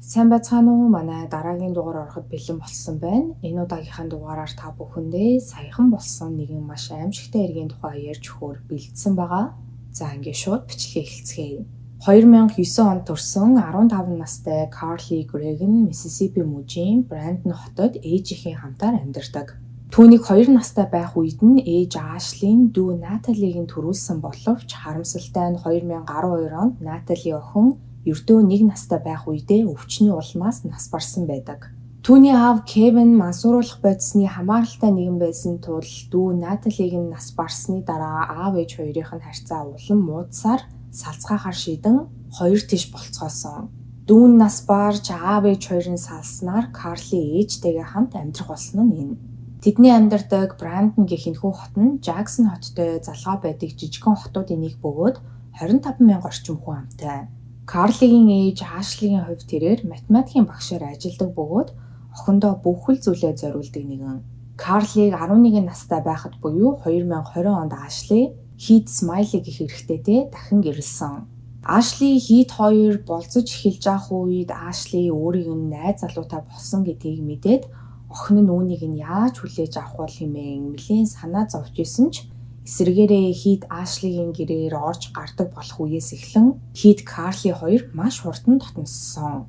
Сайн байцгаана уу? Манай дараагийн дугаар ороход бэлэн болсон байна. Энэ удаагийнхаа дугаараар та бүхэндээ саяхан болсон нэгэн маш аимшигтай иргэний тухай ярьж өгөхөөр бэлдсэн байгаа. За ингээд шууд бичлэгээ эхэлцгээе. 2009 онд төрсэн 15 настай Карли Грег нь Миссисипи мужийн Брандон хотод ээжийнхээ хамтаар амьдардаг. Түүнийг 2 настай байх үед нь ээж Ашлийн дүү Наталиг нь төрүүлсэн боловч харамсалтай нь 2012 онд Натали охин ердөө 1 настай байх үедээ өвчний улмаас нас барсан байдаг. Түүний аав Кевин мансууруулах бодисны хамааралтай нэгэн байсан тул дүү Наталиг нь нас барсны дараа аав ээж хоёрын харьцаа улам муудсаар салцгаахаар шийдэн хоёр тийш болцгоосон. Дүү нь нас барж аав ээж хоёрын салснаар Карли ээжтэйгээ хамт амьдрах болсон нь энэ. Тэдний амьдардаг Брандон гэх энэхүү хот нь Жаксон хоттой залгаа байдаг жижигхэн хотуудын нэг бөгөөд 25,000 орчим хүн амтай. Карлигийн ээж Ашлигийн хувьд тэрээр математикийн багшаар ажилладаг бөгөөд охиндоо бүх л зүйлээ зориулдаг нэгэн. Карлиг 11 настай байхад буюу 2020 онд Ашли Хит Смайли гэх эрэгтэйтэй дахин гэрэлсэн. Ашли Хит хоёр болцож эхэлж байх үед Ашли өөрийг нь найз залуутай болсон гэдгийг мэдээд охин нь үүнийг нь яаж хүлээж авах бол хэмээн нэлийн санаа зовж исэн ч эсвэргээрээ Хит Ашлигийн гэрээр орж гардаг болох үеэс эхлэн Хит Карли хоёр маш хурдан дотноссон.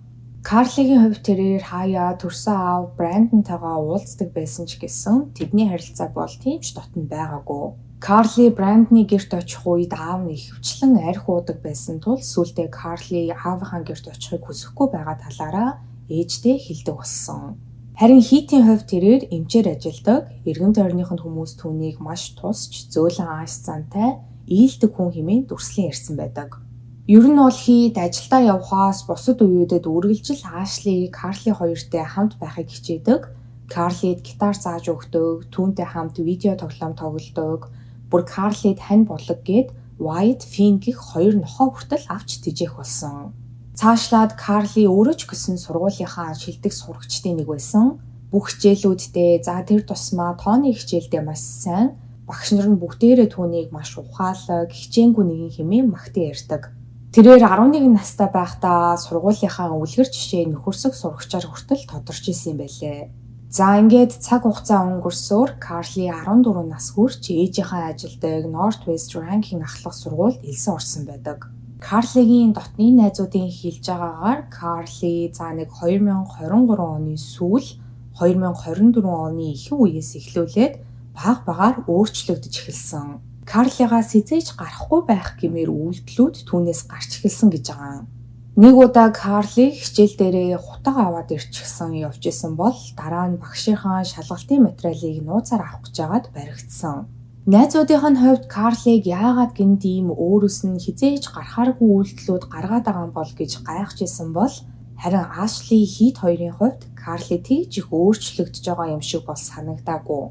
Карлигийн хувьд тэрээр хаяа төрсөн аав Брандонтойгоо уулздаг байсан ч гэсэн тэдний харилцаа бол тийм ч дотн байгаагүй. Карли Брандоны гэрт очих үед аав нь ихэвчлэн арх уудаг байсан тул сүүлдээ Карли аавынхаа гэрт очихыг хүсэхгүй байгаа талаараа ээжтэй хэлдэг болсон. Харин Хитийн хувьд тэрээр эмчээр ажилладаг, эргэн тойрныхын хүмүүс түүнийг маш тусч, зөөлөн ааш зантай, ийдэг хүн хэмээн дүрслэн ярьсан байдаг. Ер нь бол Хит ажилдаа явхаас бусад үеүүдэд үргэлжил Ашли, Карли хоёртой хамт байхыг хичээдэг. Карлид гитар зааж өгдөг, түүнтэй хамт видео тоглоом тоглодог, бүр Карлид хань болог гээд White Finn гэх хоёр нохоо хүртэл авч тижээх болсон. Цаашлаад Карли өөрөө ч гэсэн сургуулийнхаа шилдэг сурагчдын нэг байсан. Бүх хичээлүүддээ за тэр тусмаа тооны хичээлдээ маш сайн, багш нар нь бүгдээрээ түүнийг маш ухаалаг, хичээнгүй нэгэн хэмээн магтан ярьдаг. Тэрээр 11 настай байхдаа сургуулийнхаа үлгэр жишээ нөхөрсөг сурагчаар хүртэл тодорч исэн юм байлээ. За ингээд цаг хугацаа өнгөрсөөр Карли 14 нас хүрч ээжийнхээ ажилдаг Northwest Ranking ахлах сургуульд элсэн орсон байдаг. Карлигийн дотны найзуудын хэлж байгаагаар Карли за нэг 2023 оны сүүл 2024 оны ихэнх үеэс эхлүүлээд баг багаар өөрчлөгдөж эхэлсэн. Карлигаас хизээж гарахгүй байх гэмээр үйлдэлүүд түүнээс гарч эхэлсэн гэж байгаа. Нэг удаа Карли хичээл дээрээ хутга аваад ирчихсэн явж исэн бол дараа нь багшийнхаа шалгалтын материалыг нууцаар авах гэж байгаад баригдсан. Найзуудынх нь хувьд Карлиг яагаад гэнэ ийм өөрөөс нь хизээж гарахааргүй үйлдэлүүд гаргаад байгаа юм бол гэж гайхаж исэн бол харин Ашли Хит хоёрын хувьд Карли тэгж их өөрчлөгдөж байгаа юм шиг бол санагдаагүй.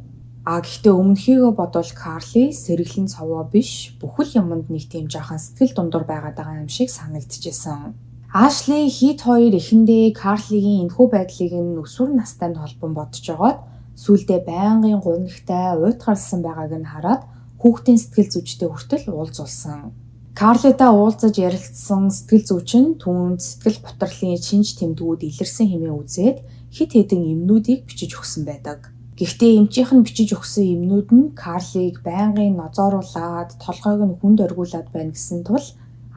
Гэхдээ өмнөхийгөө бодвол Карли сэргэлэн цовоо биш бүхэл юмд нэг тийм жаахан сэтгэл дундуур байгаад байгаа юм шиг санагдчихсэн. Ашли Хит хоёр эхэндээ Карлигийн энэхүү байдлыг нь өсвөр настайд холбон бодож байгаад сүүлдээ байнгын гунигтай уйтгарсан байгааг нь хараад хүүхдийн сэтгэл зүйчтэй хүртэл уулзуулсан. Карлитай уулзаж ярилцсан сэтгэл зүйч нь түүнд сэтгэл готрлын шинж тэмдгүүд илэрсэн хэмээн үзээд хит хэдэн эмнүүдийг бичиж өгсөн байдаг. Гэхдээ эмчийнх нь бичиж өгсөн эмнүүд нь Карлиг байнгын нозооруулаад толгойг нь хүнд оргиулад байна гэсэн тул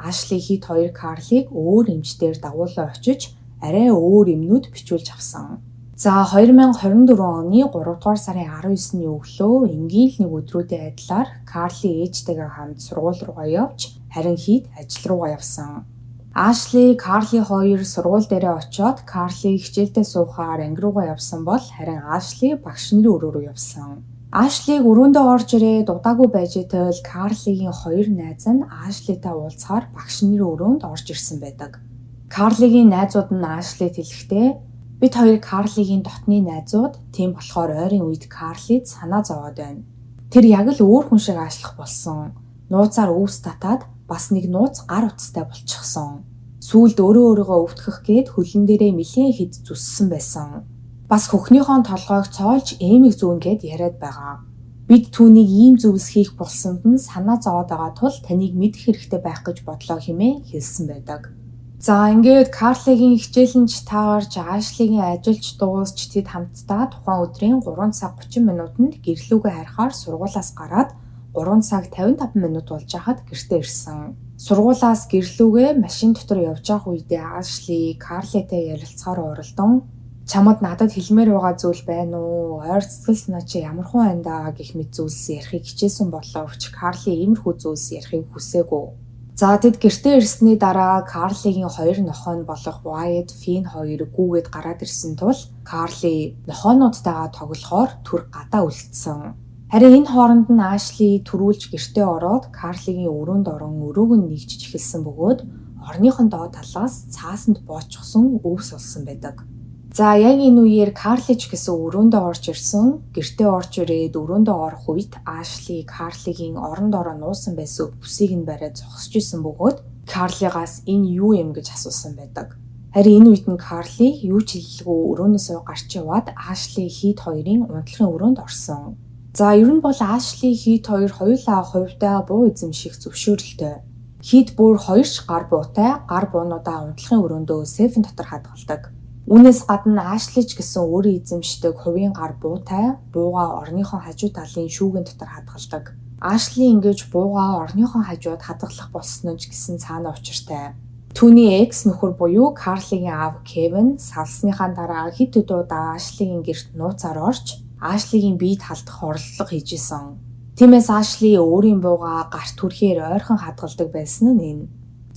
Ашли Хит хоёр Карлиг өөр эмчдээр дагуулan очиж арай өөр эмнүүд бичүүлж авсан. За 2024 оны 3 дугаар сарын 19-ний өглөө энгийн л нэг өдрүүдийн адилаар Карли ээжтэйгээ хамт сургууль руугаа явж харин Хит ажил руугаа явсан. Ашли Карли хоёр сургууль дээрээ очиод Карли хичээлдээ суухаар анги руугаа явсан бол харин Ашли багш нарын өрөө рүү явсан. Ашлиг өрөөндөө орж ирээд удаагүй байж итэл Карлигийн хоёр найз нь Ашлитай уулзахаар багш нарын өрөөнд орж ирсэн байдаг. Карлигийн найзууд нь Ашлид хэлэхдээ бид хоёр Карлигийн дотны найзууд, тийм болохоор ойрын үед Карлид санаа зовоод байна. Тэр яг л өөр хүн шиг аашлах болсон. Нууцаар өвс татаад бас нэг нууц гар утастай болчихсон. Сүүлд өөрийгөө өвтгөх гээд хөлн дээрээ нэлээд хэд зүссэн байсан. Бас хөхнийхөө толгойг цоолж эмиг зүүн гэд яриад байгаа. Бид түүнийг ийм зүйлс хийх болсонд нь санаа зовоод байгаа тул таныг мэдэх хэрэгтэй байх гэж бодлоо хэмээн хэлсэн байдаг. За ингээд Карлигийн хичээлэнч таарж Ашлигийн ажилч дуусч тэд хамтдаа тухайн өдрийн 3 цаг 30 минутанд гэрлүүгээ харихаар сургуулиас гараад 3 цаг 55 минут болж хахад гэртээ ирсэн. Сургуулиас гэрлүүгээ машин дотор явж явах үедээ Ашли Карлитай ярилцахаар оролдон "Чамд надад хэлмээр байгаа зүйл байна уу? Ойр цэцгэл санаа чи ямархуу байна даа" гэх мэт зүйлс ярихыг хичээсэн боловч Карли иймэрхүү зүйлс ярихыг хүсээгүй. За тэд гэртээ ирсний дараа Карлигийн хоёр нохой нь болох Wyatt, Finn хоёр гүүгээд гараад ирсэн тул Карли нохойнуудтайгаа тоглохоор түр гадаа үлдсэн. Харин энэ хооронд нь Ашли түрүүлж гэртээ ороод Карлигийн өрөөнд орон өрөөг нь нэгжиж эхэлсэн бөгөөд орныхон доод талаас цаасанд боочгсон өвс олсон байдаг. За яг энэ үеэр Карли ч гэсэн өрөөндөө орж ирсэн. Гэртээ орж ирээд өрөөндөө орох үед Ашли Карлигийн оронд ороо нуусан байсан бүсийг нь бариад зогсож исэн бөгөөд Карлигаас "Энэ юу юм" гэж асуусан байдаг. Харин энэ үед нь Карли юу ч хэллгүй өрөөнөөсөө гарч яваад Ашли Хит хоёрын унтлагын өрөөнд орсон. За ер нь бол Ашли Хит хоёр хоёулаа хувьдаа буу эзэмших зөвшөөрөлтэй. Хит бүр хоёрч гар буутай гар буунуудаа унтлагын өрөөндөө сейфэн дотор хадгалдаг. Үүнээс гадна Ашли ч гэсэн өөрийн эзэмшдэг хувийн гар буутай буугаа орныхон хажуу талын шүүгэн дотор хадгалдаг. Ашли ингэж буугаа орныхон хажууд хадгалах болсон ч гэсэн цаана учиртай. Түүний экс нөхөр буюу Карлигийн аав Кевин салсныхаа дараа хэд удаа Ашлигийн гэрт нууцаар орж Ашлигийн биед халдах орлого хийжсэн. Тиймээс Ашли өөрийн буугаа гарт хүрэхээр ойрхон хадгалдаг байсан нь энэ.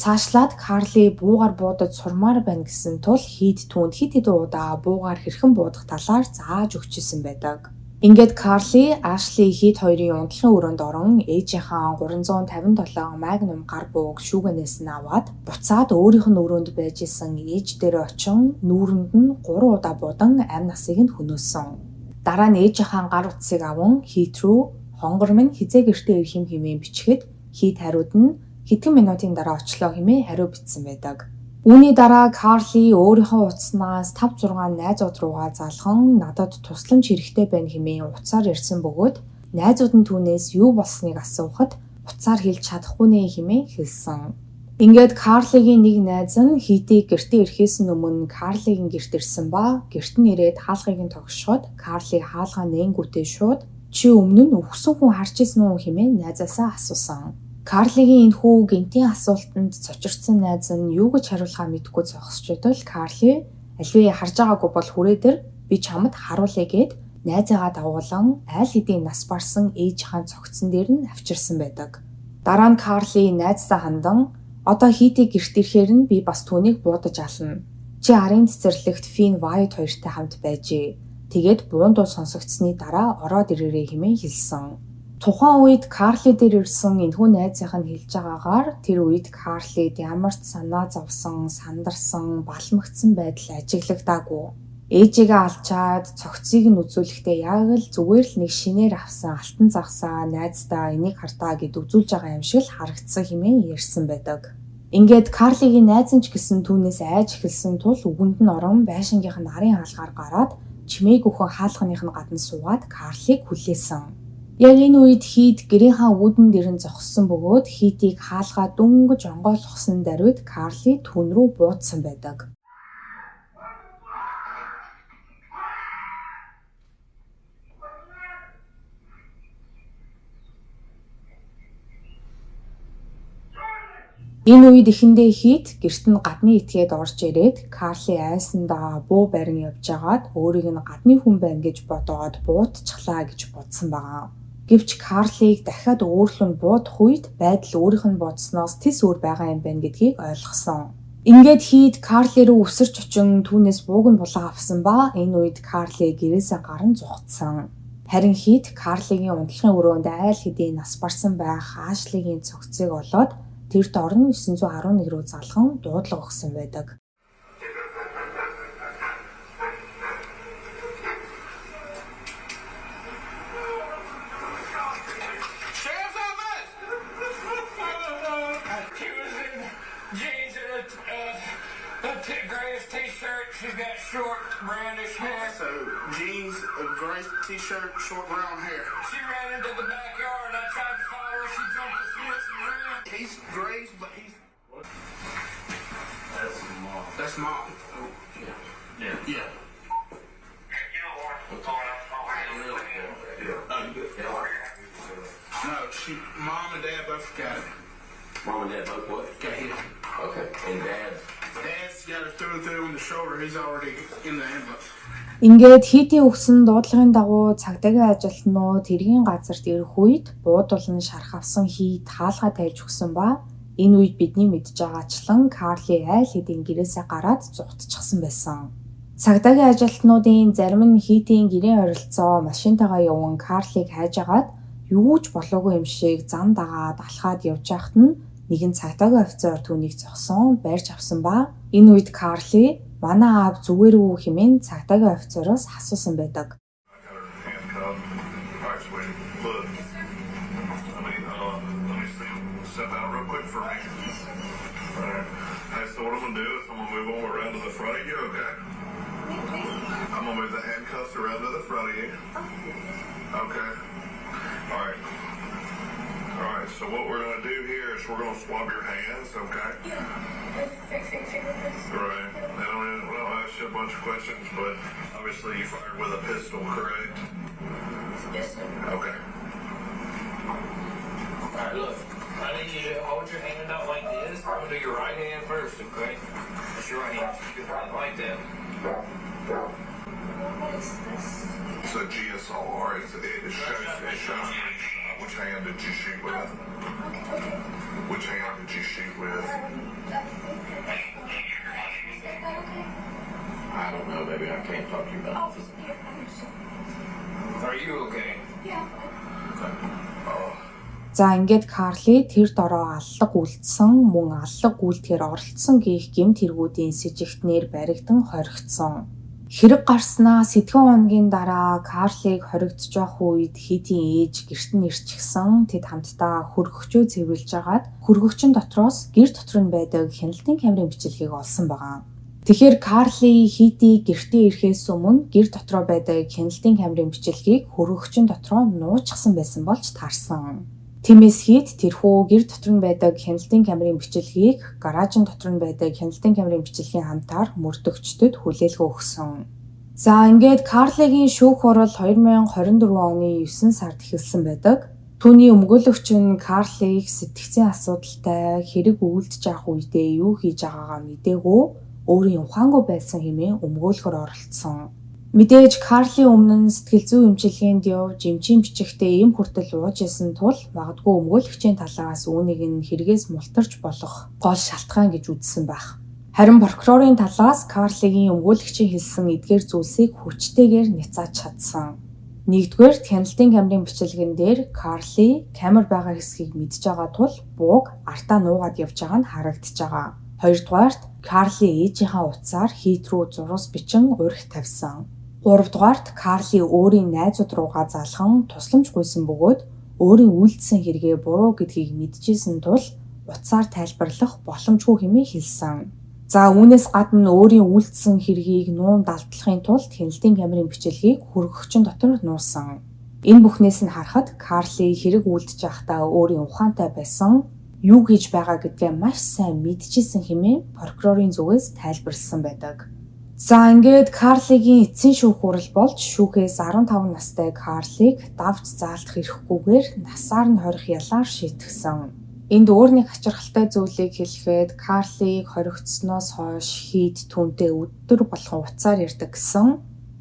Цаашлаад Карли буугаар буудаж сурмаар байна гэсэн тул Хит түүнд хэд удаа буугаар хэрхэн буудах талаар зааж өгчээсэн байдаг. Ингээд Карли Ашли Хит хоёрын унтлагын өрөөнд орон ээжийнхаа 357 Magnum гар бууг шүүгэнээс нь аваад буцаад өөрийнх нь өрөөнд байж исэн ээж дээр очин нүүрэнд нь 3 удаа буудан амь насыг нь хөнөөсөн. Дараа нь ээжийнхаа гар утсыг аван Хит рүү "Хонгор минь хизээ гэртээ ирэх юм" хэмээн бичгээд Хит хариуд нь "Хэдхэн минутын дараа очлоо" хэмээн хариу бичсэн байдаг. Үүний дараа Карли өөрийнхөө утаснаас 5-6 найзууд руугаа залхан надад тусламж хэрэгтэй байна хэмээн утсаар ярьсан бөгөөд найзууд нь түүнээс юу болсныг асуухад утсаар хэлж чадахгүй нэ хэмээн хэлсэн. Ингээд Карлигийн нэг найз нь Хитийг гэртээ ирэхээс өмнө Карлигийн гэрт ирсэн ба гэрт нь ирээд хаалгыг нь тогшоход Карли хаалгаа нээнгүүтээ шууд "Чи өмнө нь өгсөн хүн харж ирсэн үү" хэмээн найзаасаа асуусан. Карлигийн энэхүү гинтийн асуултанд цочирдсан найз нь юу гэж хариулахаа мэдэхгүй зогсчодол Карли "Аливаа харж байгаагүй бол хүрээдэр би чамд харуулъя" гэд найзаагаа дагуулan айл хэдийн нас барсан ээжийнхээ цогцсон дээр нь авчирсан байдаг. Дараа нь Карли найзтай хандан "Одоо Хитийг гэрт ирэхээр нь би бас түүнийг буудаж ална. Чи арын цэцэрлэгт Finn Wyatt хоёртой хамт байжээ. Тэгээд буундуу сонсогдсны дараа ороод ирээрэй" хэмээн хэлсэн. Тухайн үед Карли дээр ирсэн энэхүү найзынх нь хэлж байгаагаар тэр үед Карлид ямар ч санаа зовсон, сандарсан, балмагцсан байдал ажиглагдаагүй. Ээжигээ алчаад цогцыг нь үзүүлэхдээ яг л зүгээр л нэг шинээр авсан алтан загсаа найздаа энийг хартаа гэд үзүүлж байгаа юм шиг л харагдсан хэмээн ярьсан байдаг. Ингээд Карлигийн найз нь ч гэсэн түүнээс айж эхэлсэн тул үгэнд нь орон байшингийнх нь нарын хаалгаар гараад чимээг өхөн хаалганых нь гадна суугаад Карлиг хүлээсэн. Яг энэ үед Хит гэрийнхаа үүдэн дээр нь зогссон бөгөөд Хитийг хаалгаа дүнгэж онгойлгосон даруйд Карли түүн рүү буудсан байдаг. Энэ үед эхэндээ Хит гэрт нь гадны этгээд орж ирээд Карли айсандаа буу барин явж агаад өөрийг нь гадны хүн байна гэж бодоод буутчихлаа гэж бодсон байгаа. Гэвч Карлиг дахиад өөрлөн буудах үед байдал өөрийнх нь бодсноос тис өөр байгаа юм байна гэдгийг ойлгосон. Ингээд Хит Карли руу өсөрч очин түүнээс бууг нь булаа авсан ба энэ үед Карли гэрээсээ гаран зугтсан. Харин Хит Карлигийн унтлагын өрөөнд айл хэдийн нас барсан байх Ашлигийн цогцыг олоод тэрт орон 911 руу залхан дуудлага өгсөн байдаг. She's got short, brownish hair. So, jeans, a gray t-shirt, short brown hair. She ran into the backyard and I tried to follow her. She jumped the fence and ran. He's gray, but he's... That's mom. Yeah. Yeah. No, mom and dad both got it. Mom and dad both what? Got hit. Okay. And dad's? Dad's got it through and through in the shoulder. He's already in the ambulance. Ингээд хийтийн өгсөн дуудлагын дагуу цагдаагийн ажилтнууд тэргийн газарт ирэх үед буудуулан шарх авсан хийд хаалгаа тавьж өгсөн ба энэ үед бидний мэдж байгаачлан Карли айл хэдийн гэрээсээ гараад зугтчихсан байсан. Цагдаагийн ажилтнуудын зарим нь хийтийн гэрийн оролцоо машинтайгаа явсан Карлиг хайж агаад юу ч болоогүй юм шиг зам дагаад алхаад явж байхад нь нэгэн цагдаагийн офицер түүнийг зогсон барьж авсан ба энэ үед Карли манай аав зүгээр үү хэмээн цагдаагийн офицероос асуусан байдаг. I'm gonna move the handcuffs around to the front of you. Okay. All right. All right. So what we're gonna do here is we're gonna swab your hands. Okay. Right. Now we'll ask you a bunch of questions, but obviously you fired with a pistol, correct? Yes, sir. Okay. All right, look. I need you to hold your hand out like this. I'm gonna do your right hand first, okay? That's your right hand. You hold it like that. What is this? It's a GSLR. It shows which hand did you shoot with? Okay. Which hand did you shoot with? I don't know, baby. I can't talk to you about this. Are you okay? За ингээд Карли тэр дороо аллаг үлдсэн мөн аллаг үлдэхээр оролцсон гэх гэмт хэрэгүүдийн сэжигтнэр баригдан хоригдсон. Хэрэг гарснаа сэдхэн хоногийн дараа Карлиг хоригдож байх үед хийтийн ээж гэрт нь ирчихсэн. Тэд хамтдаа хөргөгчөө цэвэрлж агаад хөргөгчн дотроос гэр дотор нь байдаг хяналтын камерын бичлэгийг олсон байгаа. Тэгэхээр Карли хийти гэртээ ирэхээс өмнө гэр дотроо байдаг хяналтын камерын бичлэгийг хөргөгчн дотроо нууцсан байсан болж таарсан. Тиймээс хийт тэрхүү гэр дотор нь байдаг хяналтын камерын бичлэгийг гаражын дотор нь байдаг хяналтын камерын бичлэгийн хамтаар мөрдөгчдөд хүлээлгөө өгсөн. За ингээд Карлигийн шүүх хурал 2024 оны 9 сард эхэлсэн байдаг. Түүний өмгөөлөгч нь Карлиг сэтгцийн асуудалтай хэрэг үйлдэж авах үедээ юу хийж байгаагаа мэдээгүй өөрийн ухаангүй байсан хэмээн өмгөөлөхөөр оролцсон. Мэдээж Карли өмнө нь сэтгэл зүйн эмчилгээнд явж эмчийн бичигтээ эм хүртэл ууж исэн тул магадгүй өмгөөлөгчийн талаас үүнийг нь хэрэгээс мултарч болох гол шалтгаан гэж үзсэн байх. Харин прокурорын талаас Карлигийн өмгөөлөгчийн хэлсэн эдгээр зүйлсийг хүчтэйгээр няцааж чадсан. Нэгдүгээр хяналтын камерын бичлэгэн дээр Карли камер байгаа хэсгийг мэдж байгаа тул бууг артаа нуугаад явж байгаа нь харагдаж байгаа. Хоёрдугаарт Карли ээжийнхээ утсаар хийт рүү зурус бичин урих тавьсан. Гуравдугаарт Карли өөрийн найзууд руугаа залхан тусламж гуйсан бөгөөд өөрийн үйлдэлсэн хэрэгээ буруу гэдгийг мэдчихсэн тул утсаар тайлбарлах боломжгүй хэмээн хэлсэн. За үүнээс гадна өөрийн үйлдэлсэн хэргийг нуун далдлахын тулд хяналтын камерын бичлэгийг хөргөгчн дотор нуусан. Энэ бүхнээс нь харахад Карли хэрэг үйлдэж байхдаа өөрийн ухаантай байсан, юу хийж байгаа гэдгээ маш сайн мэдчихсэн хэмээн прокурорын зүгээс тайлбарлсан байдаг. За ингээд Карлигийн эцсийн шүүх хурал болж шүүхээс 15 настай Карлиг давж заалтах эрхгүйгээр насаар нь хорих ялаар шийтгсэн. Энд өөр нэг хачирхалтай зүйлийг хэлэхэд Карлиг хоригдсноос хойш хийд түүнтэй өдөр болгон уцаар ирдэг гэсэн.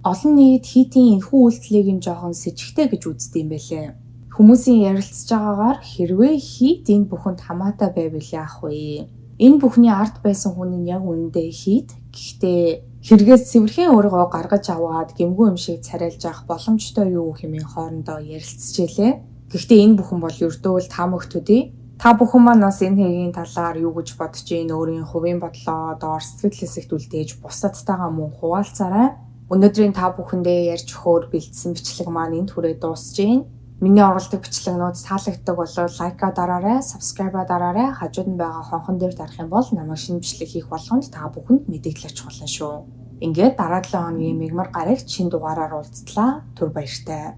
Олон нийт хийтийн энэхүү үйлдэлийг нь жоохон сэжигтэй гэж үздэг юм байлээ. Хүмүүсийн ярилцж байгаагаар хэрвээ хийт энэ бүхэнд хамаатай байвал яах вэ? Энэ бүхний ард байсан хүн нь яг үнэндээ хийт. Гэхдээ хэрэгээс цэвэрхэн өөрийгөө гаргаж аваад гэмгүй юм шиг царайлж авах боломжтой юу хэмээн хоорондоо ярилцчихжээ. Гэхдээ энэ бүхэн бол ердөө л таамагтүүдий. Та бүхэн маань бас энэ хэгийн талаар юу гэж бодож ийн өөрийн хувийн бодлоо доор сэтгэл хэсэгт үлдээж бусадтайгаа мөн хуваалцаарай. Өнөөдрийн та бүхэндээ ярьж өгөхөөр бэлдсэн бичлэг маань энд хүрээ дуусж байна. Миний оруулдаг бичлэгнүүд таалагддаг бол лайка дараарай, subscribe дараарай. Хажууд нь байгаа хонхон дээр дарах юм бол намайг шинэ бичлэг хийх болгонд та бүхэнд мэдээлэл очих болно шүү. Ингээд дараа 7 хоногийн мигмар гарагт шинэ дугаараар уулзтлаа. Түр баяртай.